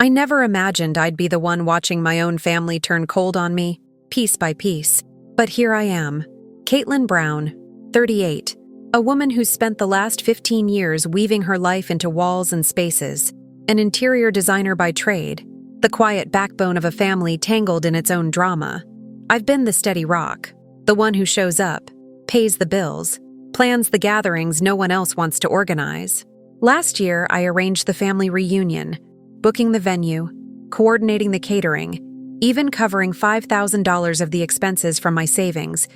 I never imagined I'd be the one watching my own family turn cold on me, piece by piece. But here I am, Caitlin Brown, 38, a woman who's spent the last 15 years weaving her life into walls and spaces, an interior designer by trade, the quiet backbone of a family tangled in its own drama. I've been the steady rock, the one who shows up, pays the bills, plans the gatherings no one else wants to organize. Last year, I arranged the family reunion, booking the venue, coordinating the catering, even covering $5,000 of the expenses from my savings,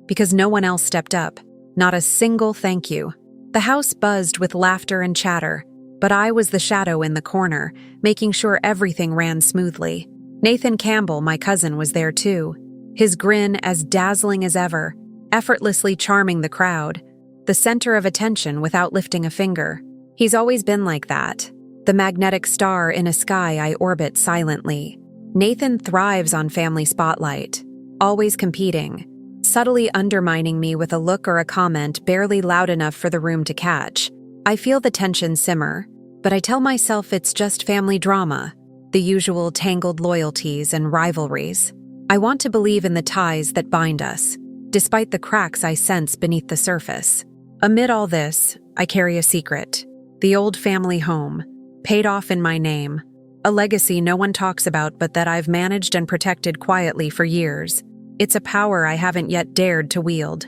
because no one else stepped up, not a single thank you. The house buzzed with laughter and chatter, but I was the shadow in the corner, making sure everything ran smoothly. Nathan Campbell, my cousin, was there too, his grin as dazzling as ever, effortlessly charming the crowd, the center of attention without lifting a finger. He's always been like that, the magnetic star in a sky I orbit silently. Nathan thrives on family spotlight, always competing, subtly undermining me with a look or a comment barely loud enough for the room to catch. I feel the tension simmer, but I tell myself it's just family drama, the usual tangled loyalties and rivalries. I want to believe in the ties that bind us, despite the cracks I sense beneath the surface. Amid all this, I carry a secret. The old family home, paid off in my name, a legacy no one talks about but that I've managed and protected quietly for years. It's a power I haven't yet dared to wield,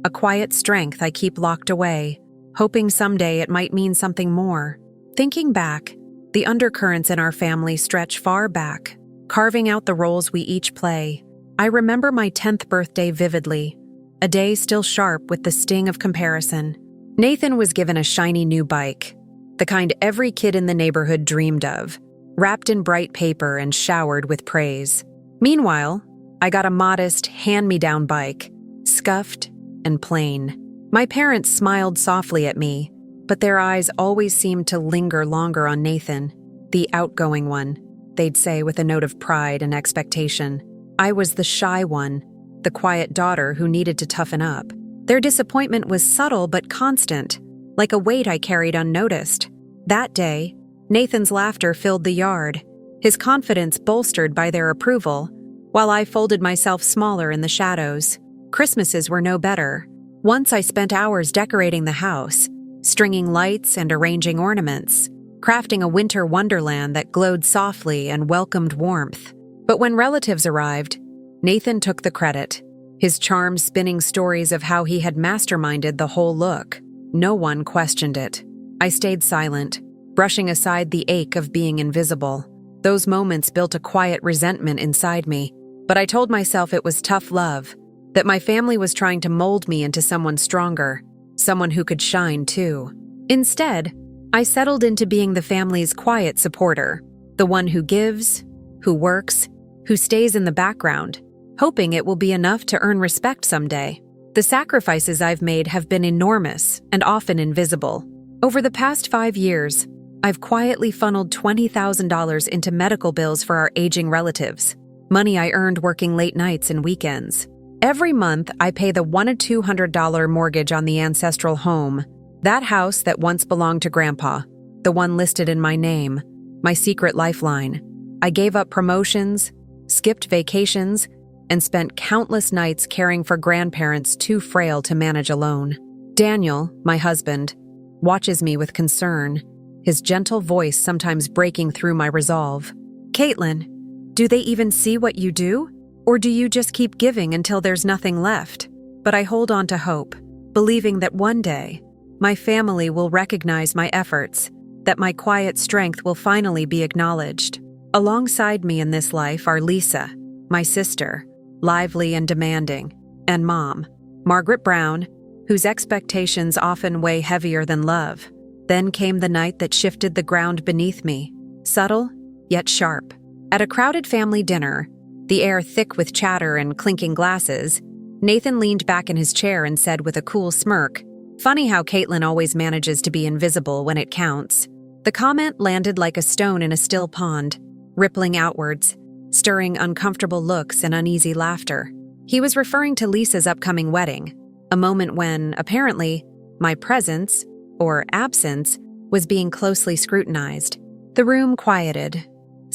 a quiet strength I keep locked away, hoping someday it might mean something more. Thinking back, the undercurrents in our family stretch far back, carving out the roles we each play. I remember my 10th birthday vividly, a day still sharp with the sting of comparison. Nathan was given a shiny new bike, the kind every kid in the neighborhood dreamed of, wrapped in bright paper and showered with praise. Meanwhile, I got a modest, hand-me-down bike, scuffed and plain. My parents smiled softly at me, but their eyes always seemed to linger longer on Nathan, the outgoing one, they'd say with a note of pride and expectation. I was the shy one, the quiet daughter who needed to toughen up. Their disappointment was subtle but constant, like a weight I carried unnoticed. That day, Nathan's laughter filled the yard, his confidence bolstered by their approval, while I folded myself smaller in the shadows. Christmases were no better. Once I spent hours decorating the house, stringing lights and arranging ornaments, crafting a winter wonderland that glowed softly and welcomed warmth. But when relatives arrived, Nathan took the credit, his charm spinning stories of how he had masterminded the whole look. No one questioned it. I stayed silent, brushing aside the ache of being invisible. Those moments built a quiet resentment inside me, but I told myself it was tough love, that my family was trying to mold me into someone stronger, someone who could shine too. Instead, I settled into being the family's quiet supporter, the one who gives, who works, who stays in the background, hoping it will be enough to earn respect someday. The sacrifices I've made have been enormous and often invisible. Over the past 5 years, I've quietly funneled $20,000 into medical bills for our aging relatives, money I earned working late nights and weekends. Every month, I pay the $100 to $200 mortgage on the ancestral home, that house that once belonged to Grandpa, the one listed in my name, my secret lifeline. I gave up promotions, skipped vacations, and spent countless nights caring for grandparents too frail to manage alone. Daniel, my husband, watches me with concern, his gentle voice sometimes breaking through my resolve. Caitlin, do they even see what you do? Or do you just keep giving until there's nothing left? But I hold on to hope, believing that one day, my family will recognize my efforts, that my quiet strength will finally be acknowledged. Alongside me in this life are Lisa, my sister, lively and demanding, and Mom, Margaret Brown, whose expectations often weigh heavier than love. Then came the night that shifted the ground beneath me, subtle yet sharp. At a crowded family dinner, the air thick with chatter and clinking glasses, Nathan leaned back in his chair and said with a cool smirk, "Funny how Caitlin always manages to be invisible when it counts." The comment landed like a stone in a still pond, rippling outwards, stirring uncomfortable looks and uneasy laughter. He was referring to Lisa's upcoming wedding, a moment when, apparently, my presence, or absence, was being closely scrutinized. The room quieted.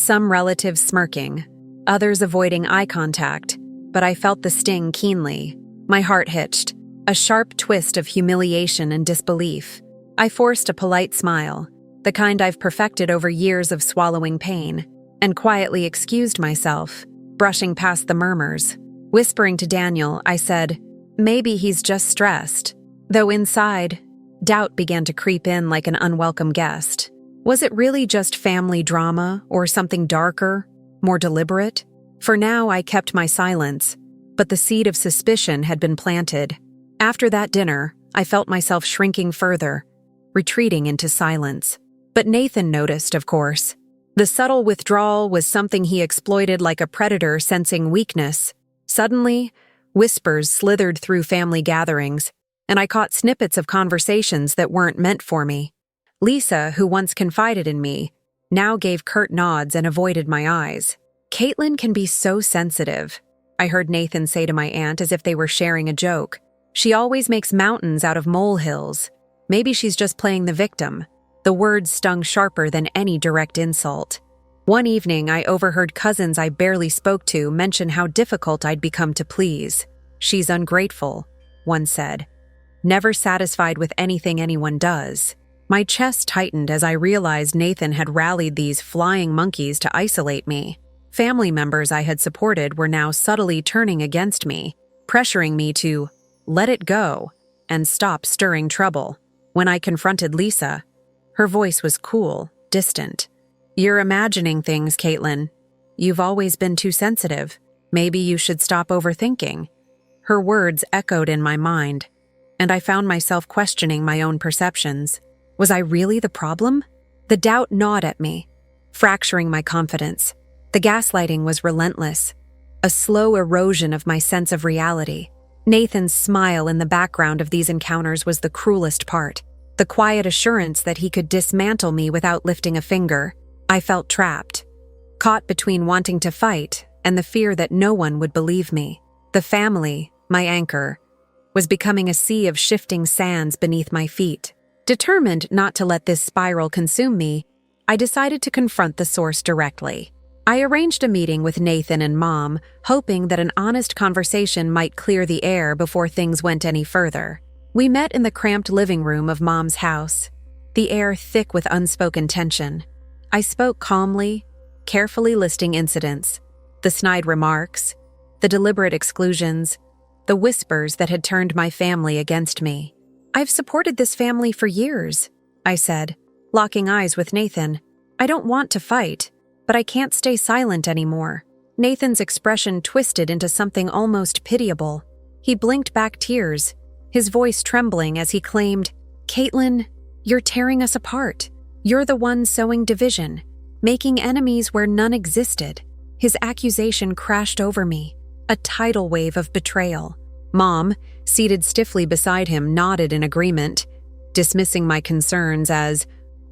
some relatives smirking, others avoiding eye contact, but I felt the sting keenly. My heart hitched, a sharp twist of humiliation and disbelief. I forced a polite smile, the kind I've perfected over years of swallowing pain, and quietly excused myself, brushing past the murmurs. Whispering to Daniel, I said, "Maybe he's just stressed," though inside, doubt began to creep in like an unwelcome guest. Was it really just family drama or something darker, more deliberate? For now, I kept my silence, but the seed of suspicion had been planted. After that dinner, I felt myself shrinking further, retreating into silence. But Nathan noticed, of course. The subtle withdrawal was something he exploited like a predator sensing weakness. Suddenly, whispers slithered through family gatherings, and I caught snippets of conversations that weren't meant for me. Lisa, who once confided in me, now gave curt nods and avoided my eyes. "Caitlin can be so sensitive," I heard Nathan say to my aunt as if they were sharing a joke. "She always makes mountains out of molehills. Maybe she's just playing the victim." The words stung sharper than any direct insult. One evening, I overheard cousins I barely spoke to mention how difficult I'd become to please. "She's ungrateful," one said. "Never satisfied with anything anyone does." My chest tightened as I realized Nathan had rallied these flying monkeys to isolate me. Family members I had supported were now subtly turning against me, pressuring me to let it go and stop stirring trouble. When I confronted Lisa, her voice was cool, distant. "You're imagining things, Caitlin. You've always been too sensitive. Maybe you should stop overthinking." Her words echoed in my mind, and I found myself questioning my own perceptions. Was I really the problem? The doubt gnawed at me, fracturing my confidence. The gaslighting was relentless, a slow erosion of my sense of reality. Nathan's smile in the background of these encounters was the cruelest part. The quiet assurance that he could dismantle me without lifting a finger. I felt trapped, caught between wanting to fight and the fear that no one would believe me. The family, my anchor, was becoming a sea of shifting sands beneath my feet. Determined not to let this spiral consume me, I decided to confront the source directly. I arranged a meeting with Nathan and Mom, hoping that an honest conversation might clear the air before things went any further. We met in the cramped living room of Mom's house, the air thick with unspoken tension. I spoke calmly, carefully listing incidents, the snide remarks, the deliberate exclusions, the whispers that had turned my family against me. "I've supported this family for years," I said, locking eyes with Nathan. "I don't want to fight, but I can't stay silent anymore." Nathan's expression twisted into something almost pitiable. He blinked back tears, his voice trembling as he claimed, "Caitlin, you're tearing us apart. You're the one sowing division, making enemies where none existed." His accusation crashed over me, a tidal wave of betrayal. Mom, seated stiffly beside him, nodded in agreement, dismissing my concerns as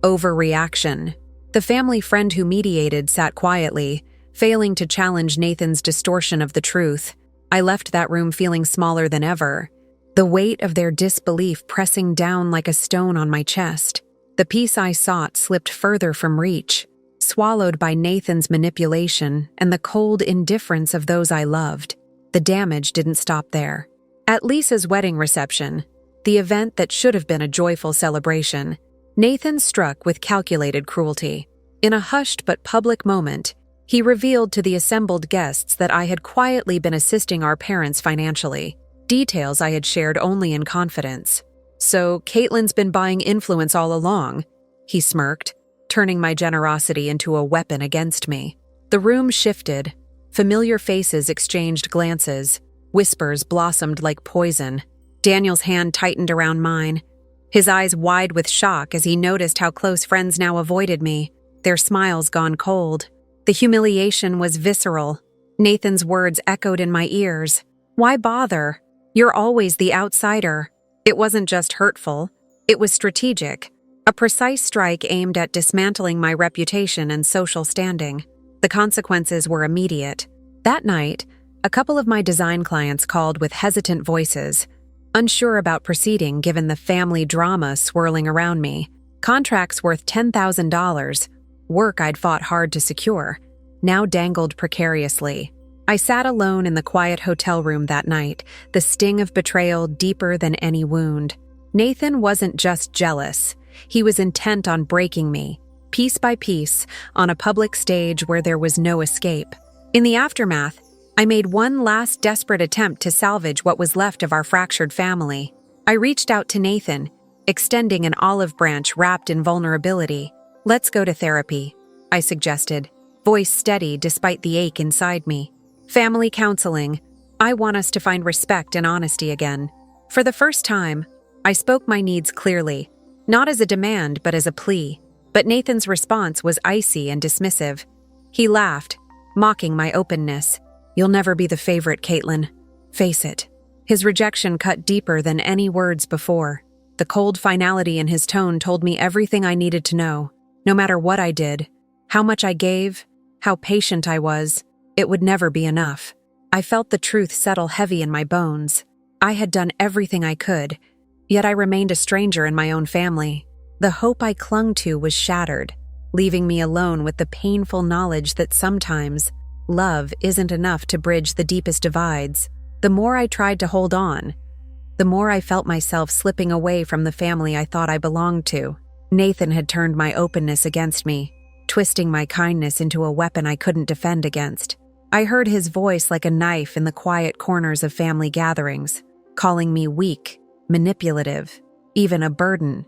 overreaction. The family friend who mediated sat quietly, failing to challenge Nathan's distortion of the truth. I left that room feeling smaller than ever, the weight of their disbelief pressing down like a stone on my chest. The peace I sought slipped further from reach, swallowed by Nathan's manipulation and the cold indifference of those I loved. The damage didn't stop there. At Lisa's wedding reception, the event that should have been a joyful celebration, Nathan struck with calculated cruelty. In a hushed but public moment, he revealed to the assembled guests that I had quietly been assisting our parents financially, details I had shared only in confidence. "So Caitlin's been buying influence all along," he smirked, turning my generosity into a weapon against me. The room shifted. Familiar faces exchanged glances. Whispers blossomed like poison. Daniel's hand tightened around mine, his eyes wide with shock as he noticed how close friends now avoided me, their smiles gone cold. The humiliation was visceral. Nathan's words echoed in my ears. "Why bother? You're always the outsider." It wasn't just hurtful. It was strategic. A precise strike aimed at dismantling my reputation and social standing. The consequences were immediate. That night, a couple of my design clients called with hesitant voices, unsure about proceeding given the family drama swirling around me. Contracts worth $10,000, Work I'd fought hard to secure, now dangled precariously. I sat alone in the quiet hotel room that night, the sting of betrayal deeper than any wound. Nathan wasn't just jealous. He was intent on breaking me, piece by piece, on a public stage where there was no escape. In the aftermath, I made one last desperate attempt to salvage what was left of our fractured family. I reached out to Nathan, extending an olive branch wrapped in vulnerability. "Let's go to therapy," I suggested, voice steady despite the ache inside me. "Family counseling. I want us to find respect and honesty again." For the first time, I spoke my needs clearly, not as a demand but as a plea. But Nathan's response was icy and dismissive. He laughed, mocking my openness. "You'll never be the favorite, Caitlin. Face it." His rejection cut deeper than any words before. The cold finality in his tone told me everything I needed to know. No matter what I did, how much I gave, how patient I was, it would never be enough. I felt the truth settle heavy in my bones. I had done everything I could, yet I remained a stranger in my own family. The hope I clung to was shattered, leaving me alone with the painful knowledge that sometimes love isn't enough to bridge the deepest divides. The more I tried to hold on, the more I felt myself slipping away from the family I thought I belonged to. Nathan had turned my openness against me, twisting my kindness into a weapon I couldn't defend against. I heard his voice like a knife in the quiet corners of family gatherings, calling me weak, manipulative, even a burden.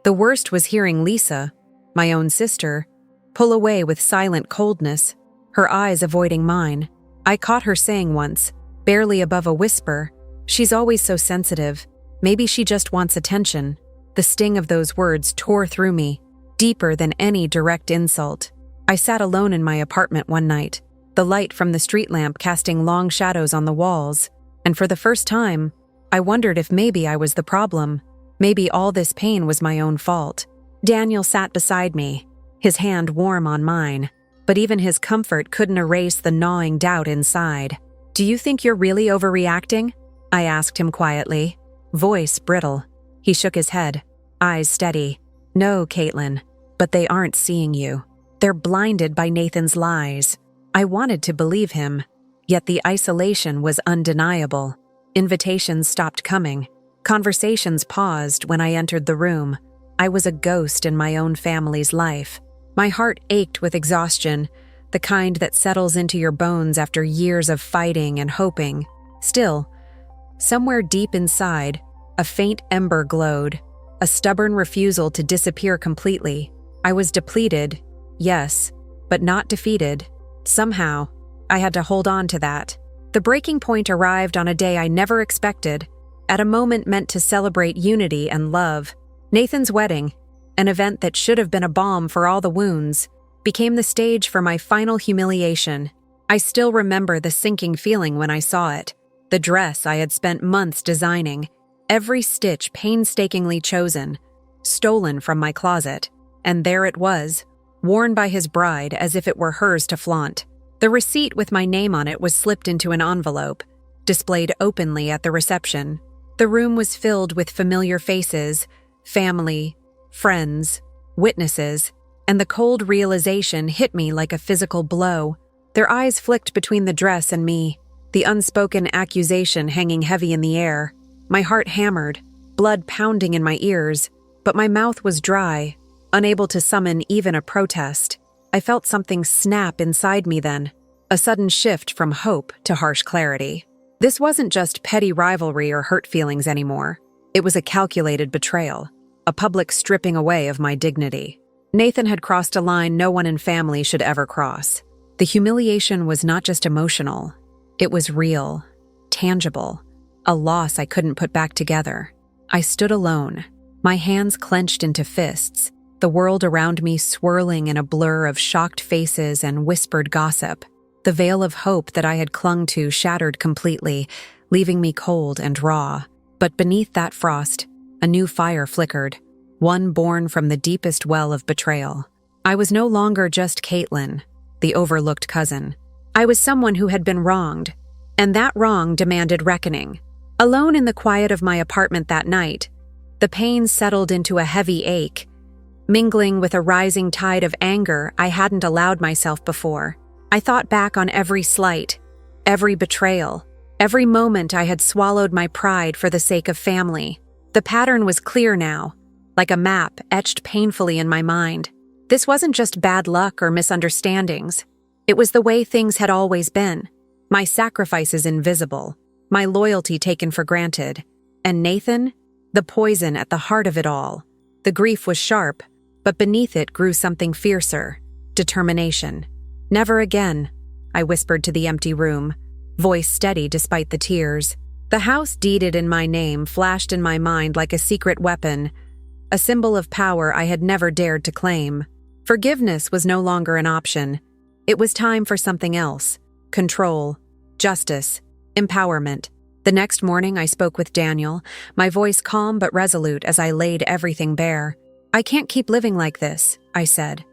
The worst was hearing Lisa, my own sister, pull away with silent coldness, her eyes avoiding mine. I caught her saying once, barely above a whisper, "She's always so sensitive. Maybe she just wants attention." The sting of those words tore through me, deeper than any direct insult. I sat alone in my apartment one night, the light from the street lamp casting long shadows on the walls, and for the first time, I wondered if maybe I was the problem. Maybe all this pain was my own fault. Daniel sat beside me, his hand warm on mine, but even his comfort couldn't erase the gnawing doubt inside. "Do you think you're really overreacting?" I asked him quietly, voice brittle. He shook his head, eyes steady. "No, Caitlin, but they aren't seeing you. They're blinded by Nathan's lies." I wanted to believe him, yet the isolation was undeniable. Invitations stopped coming. Conversations paused when I entered the room. I was a ghost in my own family's life. My heart ached with exhaustion, the kind that settles into your bones after years of fighting and hoping. Still, somewhere deep inside, a faint ember glowed, a stubborn refusal to disappear completely. I was depleted, yes, but not defeated. Somehow, I had to hold on to that. The breaking point arrived on a day I never expected, at a moment meant to celebrate unity and love. Nathan's wedding, an event that should have been a balm for all the wounds, became the stage for my final humiliation. I still remember the sinking feeling when I saw it. The dress I had spent months designing, every stitch painstakingly chosen, stolen from my closet, and there it was, worn by his bride as if it were hers to flaunt. The receipt with my name on it was slipped into an envelope, displayed openly at the reception. The room was filled with familiar faces, family, friends, witnesses, and the cold realization hit me like a physical blow. Their eyes flicked between the dress and me, the unspoken accusation hanging heavy in the air. My heart hammered, blood pounding in my ears, but my mouth was dry, unable to summon even a protest. I felt something snap inside me then, a sudden shift from hope to harsh clarity. This wasn't just petty rivalry or hurt feelings anymore. It was a calculated betrayal, a public stripping away of my dignity. Nathan had crossed a line no one in family should ever cross. The humiliation was not just emotional. It was real, tangible, a loss I couldn't put back together. I stood alone, my hands clenched into fists, the world around me swirling in a blur of shocked faces and whispered gossip. The veil of hope that I had clung to shattered completely, leaving me cold and raw. But beneath that frost, a new fire flickered, one born from the deepest well of betrayal. I was no longer just Caitlin, the overlooked cousin. I was someone who had been wronged, and that wrong demanded reckoning. Alone in the quiet of my apartment that night, the pain settled into a heavy ache, mingling with a rising tide of anger I hadn't allowed myself before. I thought back on every slight, every betrayal, every moment I had swallowed my pride for the sake of family. The pattern was clear now, like a map etched painfully in my mind. This wasn't just bad luck or misunderstandings. It was the way things had always been. My sacrifices invisible, my loyalty taken for granted. And Nathan, the poison at the heart of it all. The grief was sharp, but beneath it grew something fiercer: determination. "Never again," I whispered to the empty room, voice steady despite the tears. The house deeded in my name flashed in my mind like a secret weapon, a symbol of power I had never dared to claim. Forgiveness was no longer an option. It was time for something else: control, justice, empowerment. The next morning I spoke with Daniel, my voice calm but resolute as I laid everything bare. "I can't keep living like this," I said,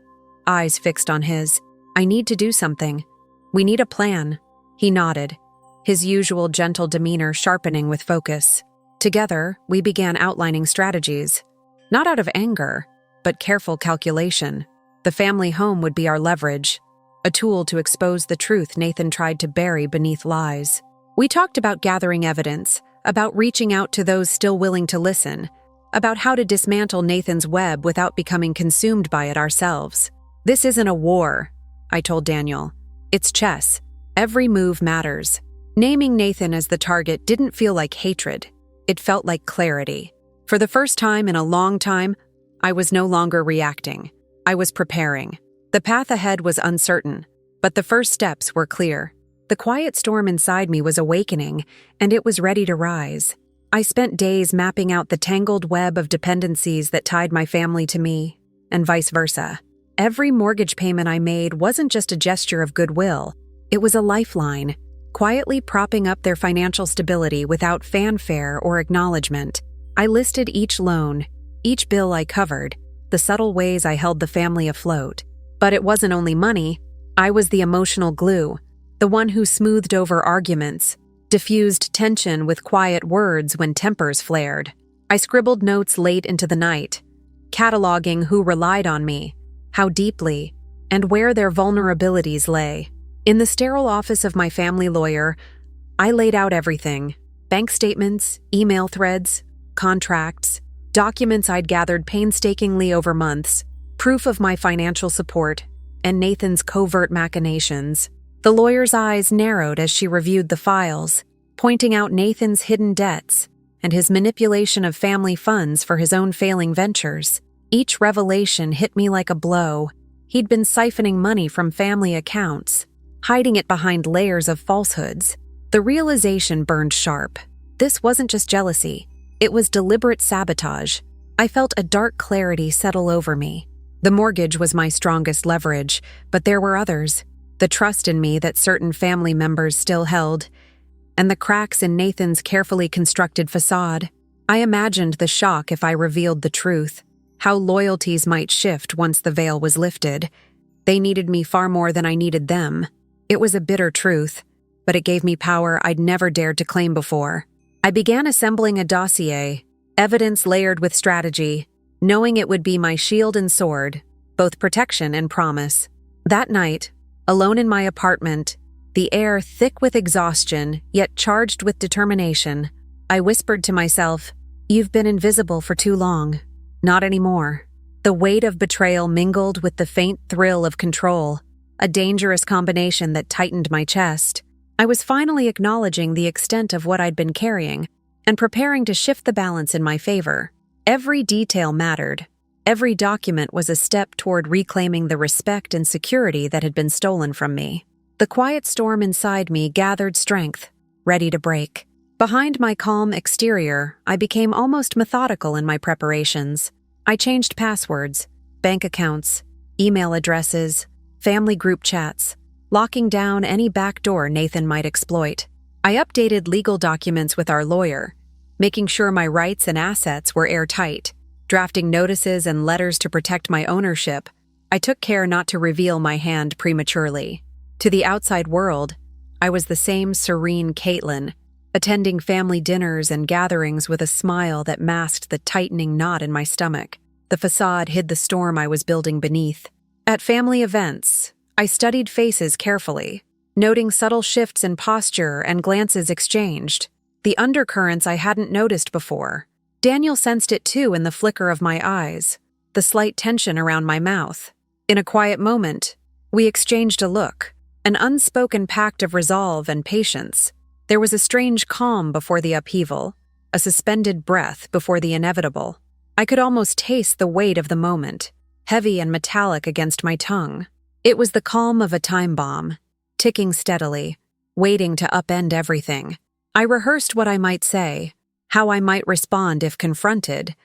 eyes fixed on his. "I need to do something. We need a plan." He nodded, his usual gentle demeanor sharpening with focus. Together, we began outlining strategies. Not out of anger, but careful calculation. The family home would be our leverage, a tool to expose the truth Nathan tried to bury beneath lies. We talked about gathering evidence, about reaching out to those still willing to listen, about how to dismantle Nathan's web without becoming consumed by it ourselves. "This isn't a war," I told Daniel. "It's chess. Every move matters." Naming Nathan as the target didn't feel like hatred. It felt like clarity. For the first time in a long time, I was no longer reacting. I was preparing. The path ahead was uncertain, but the first steps were clear. The quiet storm inside me was awakening, and it was ready to rise. I spent days mapping out the tangled web of dependencies that tied my family to me, and vice versa. Every mortgage payment I made wasn't just a gesture of goodwill. It was a lifeline, quietly propping up their financial stability without fanfare or acknowledgement. I listed each loan, each bill I covered, the subtle ways I held the family afloat. But it wasn't only money. I was the emotional glue, the one who smoothed over arguments, diffused tension with quiet words when tempers flared. I scribbled notes late into the night, cataloging who relied on me, how deeply, and where their vulnerabilities lay. In the sterile office of my family lawyer, I laid out everything: bank statements, email threads, contracts, documents I'd gathered painstakingly over months, proof of my financial support, and Nathan's covert machinations. The lawyer's eyes narrowed as she reviewed the files, pointing out Nathan's hidden debts and his manipulation of family funds for his own failing ventures. Each revelation hit me like a blow. He'd been siphoning money from family accounts, hiding it behind layers of falsehoods. The realization burned sharp. This wasn't just jealousy. It was deliberate sabotage. I felt a dark clarity settle over me. The mortgage was my strongest leverage, but there were others. The trust in me that certain family members still held, and the cracks in Nathan's carefully constructed facade. I imagined the shock if I revealed the truth, how loyalties might shift once the veil was lifted. They needed me far more than I needed them. It was a bitter truth, but it gave me power I'd never dared to claim before. I began assembling a dossier, evidence layered with strategy, knowing it would be my shield and sword, both protection and promise. That night, alone in my apartment, the air thick with exhaustion, yet charged with determination, I whispered to myself, "You've been invisible for too long. Not anymore." The weight of betrayal mingled with the faint thrill of control, a dangerous combination that tightened my chest. I was finally acknowledging the extent of what I'd been carrying and preparing to shift the balance in my favor. Every detail mattered. Every document was a step toward reclaiming the respect and security that had been stolen from me. The quiet storm inside me gathered strength, ready to break. Behind my calm exterior, I became almost methodical in my preparations. I changed passwords, bank accounts, email addresses, family group chats, locking down any backdoor Nathan might exploit. I updated legal documents with our lawyer, making sure my rights and assets were airtight. Drafting notices and letters to protect my ownership, I took care not to reveal my hand prematurely. To the outside world, I was the same serene Caitlin, attending family dinners and gatherings with a smile that masked the tightening knot in my stomach. The facade hid the storm I was building beneath. At family events, I studied faces carefully, noting subtle shifts in posture and glances exchanged, the undercurrents I hadn't noticed before. Daniel sensed it too in the flicker of my eyes, the slight tension around my mouth. In a quiet moment, we exchanged a look, an unspoken pact of resolve and patience. There was a strange calm before the upheaval, a suspended breath before the inevitable. I could almost taste the weight of the moment, heavy and metallic against my tongue. It was the calm of a time bomb, ticking steadily, waiting to upend everything. I rehearsed what I might say, how I might respond if confronted,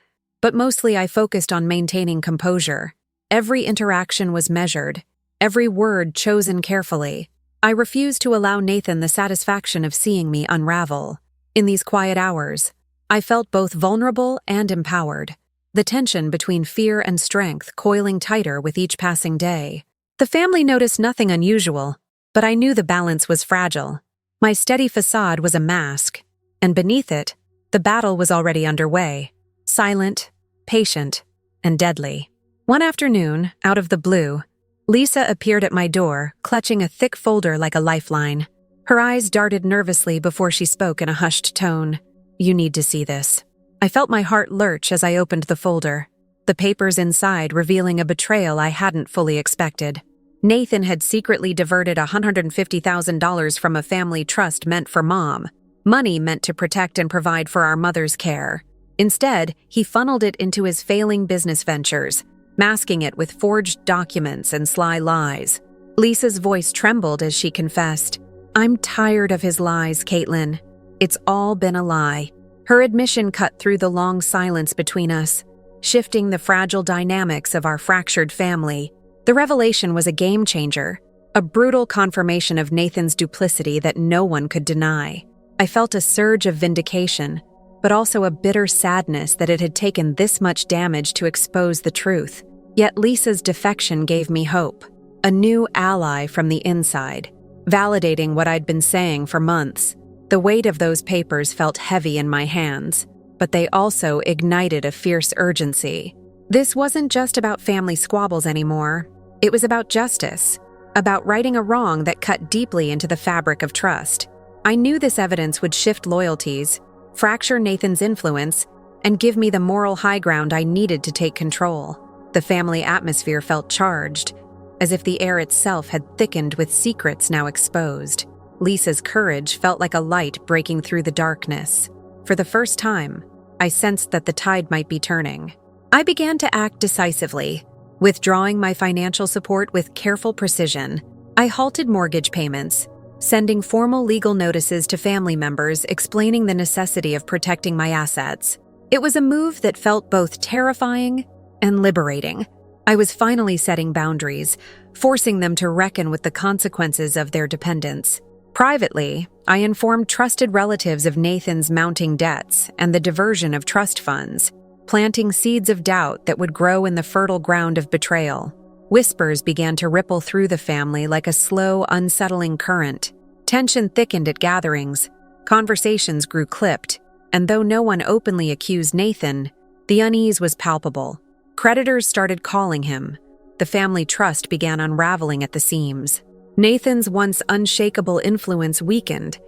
but mostly I focused on maintaining composure. Every interaction was measured, every word chosen carefully. I refused to allow Nathan the satisfaction of seeing me unravel. In these quiet hours, I felt both vulnerable and empowered, the tension between fear and strength coiling tighter with each passing day. The family noticed nothing unusual, but I knew the balance was fragile. My steady facade was a mask, and beneath it, the battle was already underway, silent, patient, and deadly. One afternoon, out of the blue, Lisa appeared at my door, clutching a thick folder like a lifeline. Her eyes darted nervously before she spoke in a hushed tone. "You need to see this." I felt my heart lurch as I opened the folder, the papers inside revealing a betrayal I hadn't fully expected. Nathan had secretly diverted $150,000 from a family trust meant for Mom, money meant to protect and provide for our mother's care. Instead, he funneled it into his failing business ventures, masking it with forged documents and sly lies. Lisa's voice trembled as she confessed, "I'm tired of his lies, Caitlin. It's all been a lie." Her admission cut through the long silence between us, shifting the fragile dynamics of our fractured family. The revelation was a game changer, a brutal confirmation of Nathan's duplicity that no one could deny. I felt a surge of vindication, but also a bitter sadness that it had taken this much damage to expose the truth. Yet Lisa's defection gave me hope, a new ally from the inside, validating what I'd been saying for months. The weight of those papers felt heavy in my hands, but they also ignited a fierce urgency. This wasn't just about family squabbles anymore. It was about justice, about righting a wrong that cut deeply into the fabric of trust. I knew this evidence would shift loyalties, fracture Nathan's influence, and give me the moral high ground I needed to take control. The family atmosphere felt charged, as if the air itself had thickened with secrets now exposed. Lisa's courage felt like a light breaking through the darkness. For the first time, I sensed that the tide might be turning. I began to act decisively, withdrawing my financial support with careful precision. I halted mortgage payments, sending formal legal notices to family members explaining the necessity of protecting my assets. It was a move that felt both terrifying and liberating. I was finally setting boundaries, forcing them to reckon with the consequences of their dependence. Privately, I informed trusted relatives of Nathan's mounting debts and the diversion of trust funds, planting seeds of doubt that would grow in the fertile ground of betrayal. Whispers began to ripple through the family like a slow, unsettling current. Tension thickened at gatherings, conversations grew clipped, and though no one openly accused Nathan, the unease was palpable. Creditors started calling him. The family trust began unraveling at the seams. Nathan's once unshakable influence weakened,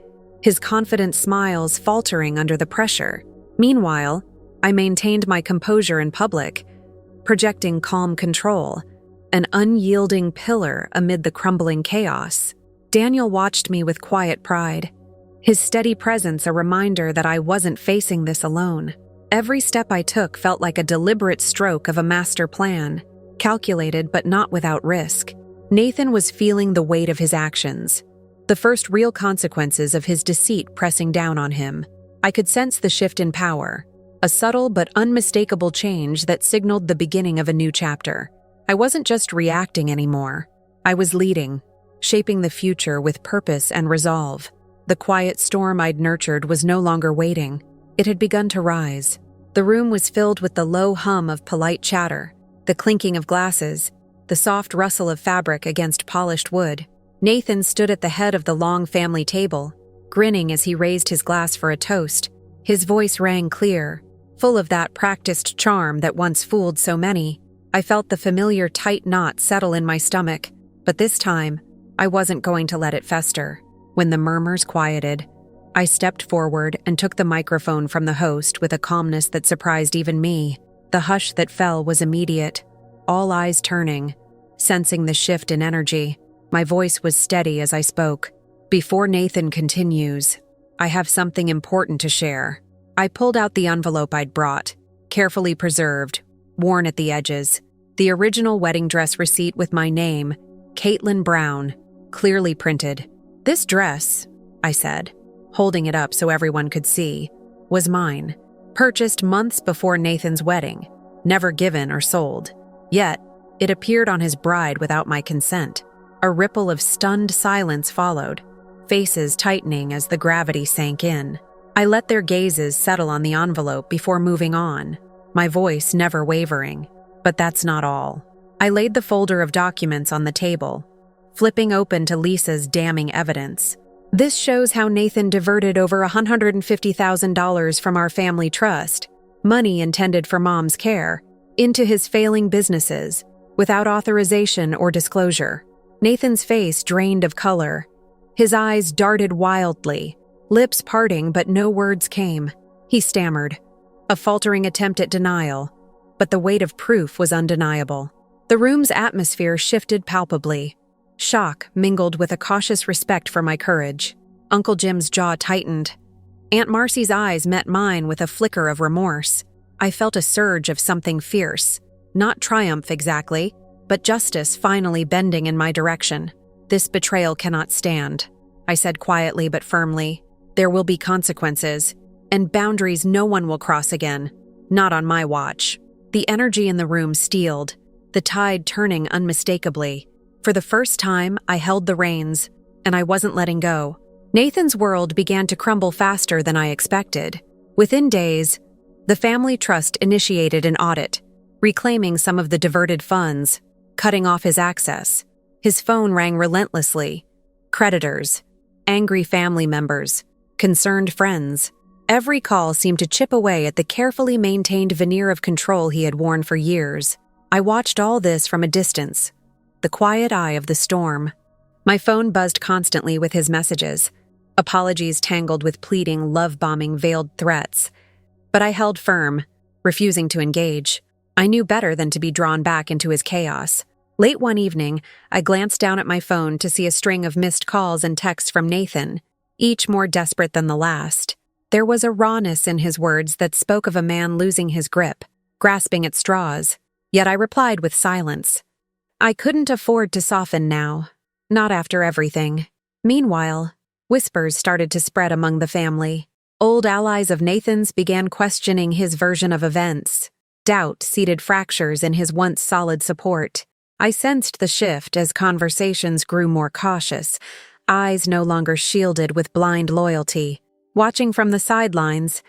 his confident smiles faltering under the pressure. Meanwhile, I maintained my composure in public, projecting calm control, an unyielding pillar amid the crumbling chaos. Daniel watched me with quiet pride, his steady presence a reminder that I wasn't facing this alone. Every step I took felt like a deliberate stroke of a master plan, calculated but not without risk. Nathan was feeling the weight of his actions, the first real consequences of his deceit pressing down on him. I could sense the shift in power, a subtle but unmistakable change that signaled the beginning of a new chapter. I wasn't just reacting anymore. I was leading, shaping the future with purpose and resolve. The quiet storm I'd nurtured was no longer waiting. It had begun to rise. The room was filled with the low hum of polite chatter, the clinking of glasses, the soft rustle of fabric against polished wood. Nathan stood at the head of the long family table, grinning as he raised his glass for a toast. His voice rang clear, full of that practiced charm that once fooled so many. I felt the familiar tight knot settle in my stomach, but this time, I wasn't going to let it fester. When the murmurs quieted, I stepped forward and took the microphone from the host with a calmness that surprised even me. The hush that fell was immediate, all eyes turning. Sensing the shift in energy, my voice was steady as I spoke. Before Nathan continues, I have something important to share. I pulled out the envelope I'd brought, carefully preserved, worn at the edges. The original wedding dress receipt with my name, Caitlin Brown, clearly printed. This dress, I said, holding it up so everyone could see, was mine. Purchased months before Nathan's wedding, never given or sold. Yet, it appeared on his bride without my consent. A ripple of stunned silence followed, faces tightening as the gravity sank in. I let their gazes settle on the envelope before moving on, my voice never wavering. But that's not all. I laid the folder of documents on the table, flipping open to Lisa's damning evidence. This shows how Nathan diverted over $150,000 from our family trust, money intended for Mom's care, into his failing businesses, without authorization or disclosure. Nathan's face drained of color. His eyes darted wildly, lips parting but no words came. He stammered, a faltering attempt at denial, but the weight of proof was undeniable. The room's atmosphere shifted palpably. Shock mingled with a cautious respect for my courage. Uncle Jim's jaw tightened. Aunt Marcy's eyes met mine with a flicker of remorse. I felt a surge of something fierce. Not triumph exactly, but justice finally bending in my direction. This betrayal cannot stand, I said quietly but firmly. There will be consequences, and boundaries no one will cross again. Not on my watch. The energy in the room steeled, the tide turning unmistakably. For the first time, I held the reins, and I wasn't letting go. Nathan's world began to crumble faster than I expected. Within days, the family trust initiated an audit, reclaiming some of the diverted funds, cutting off his access. His phone rang relentlessly. Creditors, angry family members, concerned friends. Every call seemed to chip away at the carefully maintained veneer of control he had worn for years. I watched all this from a distance, the quiet eye of the storm. My phone buzzed constantly with his messages, apologies tangled with pleading, love-bombing, veiled threats. But I held firm, refusing to engage. I knew better than to be drawn back into his chaos. Late one evening, I glanced down at my phone to see a string of missed calls and texts from Nathan, each more desperate than the last. There was a rawness in his words that spoke of a man losing his grip, grasping at straws. Yet I replied with silence. I couldn't afford to soften now, not after everything. Meanwhile, whispers started to spread among the family. Old allies of Nathan's began questioning his version of events. Doubt seeded fractures in his once solid support. I sensed the shift as conversations grew more cautious, eyes no longer shielded with blind loyalty. Watching from the sidelines,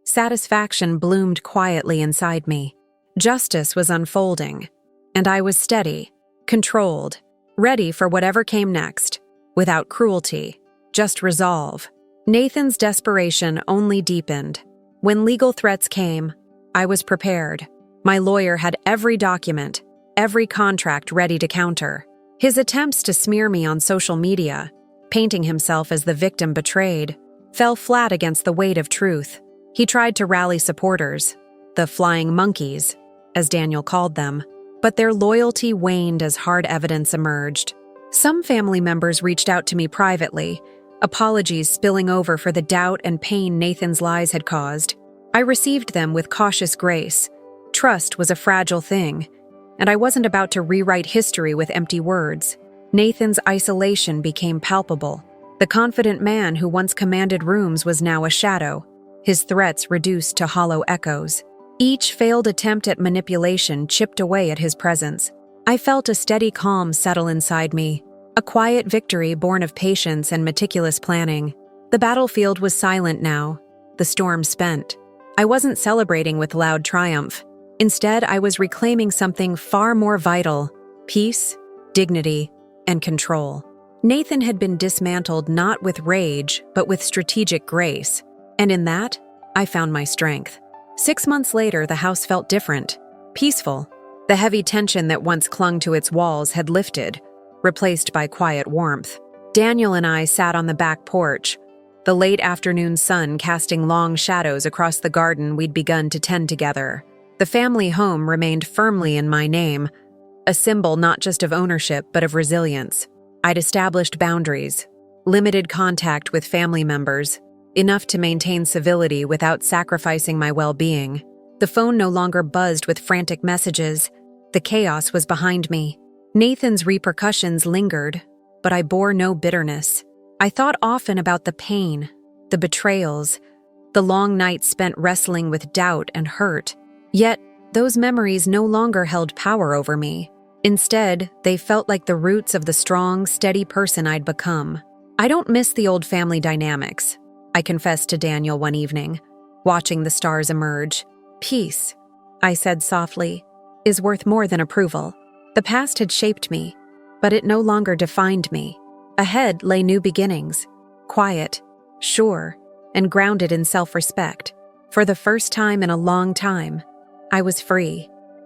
satisfaction bloomed quietly inside me. Justice was unfolding, and I was steady, controlled, ready for whatever came next, without cruelty, just resolve. Nathan's desperation only deepened. When legal threats came, I was prepared. My lawyer had every document, every contract ready to counter. His attempts to smear me on social media, painting himself as the victim betrayed, fell flat against the weight of truth. He tried to rally supporters, the flying monkeys, as Daniel called them, but their loyalty waned as hard evidence emerged. Some family members reached out to me privately, apologies spilling over for the doubt and pain Nathan's lies had caused. I received them with cautious grace. Trust was a fragile thing, and I wasn't about to rewrite history with empty words. Nathan's isolation became palpable. The confident man who once commanded rooms was now a shadow, his threats reduced to hollow echoes. Each failed attempt at manipulation chipped away at his presence. I felt a steady calm settle inside me, a quiet victory born of patience and meticulous planning. The battlefield was silent now, the storm spent. I wasn't celebrating with loud triumph. Instead, I was reclaiming something far more vital: peace, dignity, and control. Nathan had been dismantled not with rage, but with strategic grace, and in that, I found my strength. 6 months later, the house felt different, peaceful. The heavy tension that once clung to its walls had lifted, replaced by quiet warmth. Daniel and I sat on the back porch, the late afternoon sun casting long shadows across the garden we'd begun to tend together. The family home remained firmly in my name, a symbol not just of ownership but of resilience. I'd established boundaries, limited contact with family members, enough to maintain civility without sacrificing my well-being. The phone no longer buzzed with frantic messages. The chaos was behind me. Nathan's repercussions lingered, but I bore no bitterness. I thought often about the pain, the betrayals, the long nights spent wrestling with doubt and hurt. Yet, those memories no longer held power over me. Instead, they felt like the roots of the strong, steady person I'd become. I don't miss the old family dynamics, I confessed to Daniel one evening, watching the stars emerge. Peace, I said softly, is worth more than approval. The past had shaped me, but it no longer defined me. Ahead lay new beginnings, quiet, sure, and grounded in self-respect. For the first time in a long time, I was free.